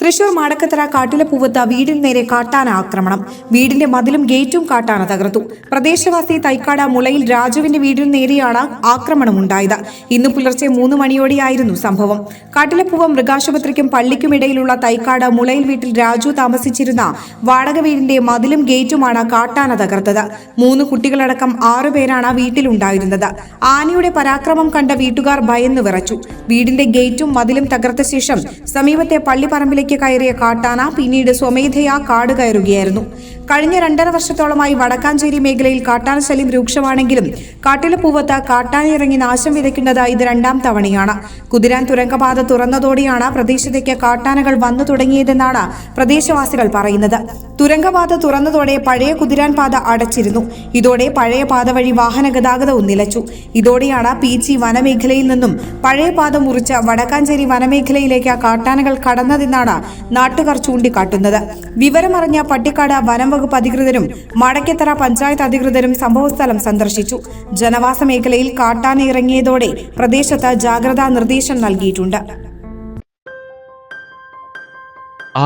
തൃശൂർ മാടക്കത്തറ കാട്ടിലപ്പൂവത്ത് വീടിന് നേരെ കാട്ടാന ആക്രമണം. വീടിന്റെ മതിലും ഗേറ്റും കാട്ടാന തകർത്തു. പ്രദേശവാസി തൈക്കാട് മുളയിൽ രാജുവിന്റെ വീടിന് നേരെയാണ് ആക്രമണമുണ്ടായത്. ഇന്ന് പുലർച്ചെ 3 മണിയോടെയായിരുന്നു സംഭവം. കാട്ടിലപ്പൂവ മൃഗാശുപത്രിക്കും പള്ളിക്കുമിടയിലുള്ള തൈക്കാട് മുളയിൽ വീട്ടിൽ രാജു താമസിച്ചിരുന്ന വാടക വീടിന്റെ മതിലും ഗേറ്റുമാണ് കാട്ടാന തകർത്തത്. 3 കുട്ടികളടക്കം 6 പേരാണ് വീട്ടിലുണ്ടായിരുന്നത്. ആനയുടെ പരാക്രമം കണ്ട വീട്ടുകാർ ഭയന്നു വിറച്ചു. വീടിന്റെ ഗേറ്റും മതിലും തകർത്ത ശേഷം സമീപത്തെ പള്ളിപ്പറമ്പിലേക്ക് കയറിയ കാട്ടാന പിന്നീട് സ്വമേധയാ കാട് കയറുകയായിരുന്നു. കഴിഞ്ഞ 2.5 വർഷത്തോളമായി വടക്കാഞ്ചേരി മേഖലയിൽ കാട്ടാന ശല്യം രൂക്ഷമാണെങ്കിലും കാട്ടിലപ്പൂവത്ത് കാട്ടാന ഇറങ്ങി നാശം വിതയ്ക്കുന്നത് ഇത് 2ാം തവണയാണ്. കുതിരാൻ തുരങ്കപാത തുറന്നതോടെയാണ് പ്രദേശത്തേക്ക് കാട്ടാനകൾ വന്നു തുടങ്ങിയതെന്നാണ് പ്രദേശവാസികൾ പറയുന്നത്. തുരങ്കപാത തുറന്നതോടെ പഴയ കുതിരാൻ പാത അടച്ചിരുന്നു. ഇതോടെ പഴയ പാത വഴി വാഹന ഗതാഗതവും നിലച്ചു. ഇതോടെയാണ് പീച്ചി വനമേഖലയിൽ നിന്നും പഴയ പാത മുറിച്ച് വടക്കാഞ്ചേരി വനമേഖലയിലേക്ക് കാട്ടാനകൾ കടന്നതെന്നാണ് നാട്ടുകാർ ചൂണ്ടിക്കാട്ടുന്നത്. വിവരമറിഞ്ഞ പട്ടിക്കാട് വനം വകുപ്പ് അധികൃതരും മാടക്കത്തറ പഞ്ചായത്ത് അധികൃതരും സംഭവസ്ഥലം സന്ദർശിച്ചു. ജനവാസ മേഖലയിൽ കാട്ടാന ഇറങ്ങിയതോടെ പ്രദേശത്ത് ജാഗ്രതാ നിർദ്ദേശം നൽകിയിട്ടുണ്ട്.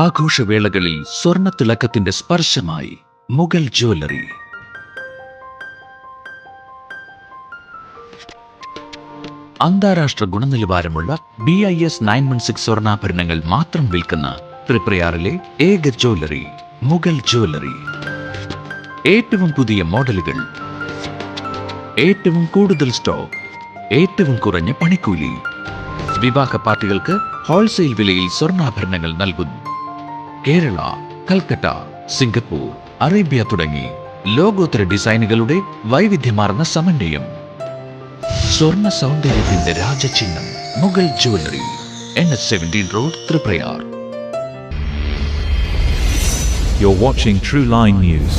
ആഘോഷവേളകളിൽ സ്വർണ്ണത്തിളക്കത്തിന്റെ സ്പർശമായി മുഗൾ ജ്വല്ലറി. അന്താരാഷ്ട്ര ഗുണനിലവാരമുള്ള BIS 916 സ്വർണ്ണാഭരണങ്ങൾ മാത്രം വിൽക്കുന്ന തൃപ്രയാറിലെ ഏക ജ്വല്ലറി മുഗൾ ജ്വല്ലറി. ഏറ്റവും പുതിയ മോഡലുകൾ, ഏറ്റവും കൂടുതൽ സ്റ്റോക്ക്, ഏറ്റവും കുറഞ്ഞ പണിക്കൂലി. വിവാഹ പാർട്ടികൾക്ക് ഹോൾസെയിൽ വിലയിൽ സ്വർണ്ണാഭരണങ്ങൾ നൽകുന്നു. കേരള, കൽക്കട്ട, സിംഗപ്പൂർ, അറേബ്യ തുടങ്ങി ലോകോത്തര ഡിസൈനുകളുടെ വൈവിധ്യമാർന്ന സമന്വയം. സ്വർണ്ണ സൗന്ദര്യത്തിന്റെ രാജചിഹ്നം Mughal jewellery, NH17 road, Triprayar. You're watching True Line News.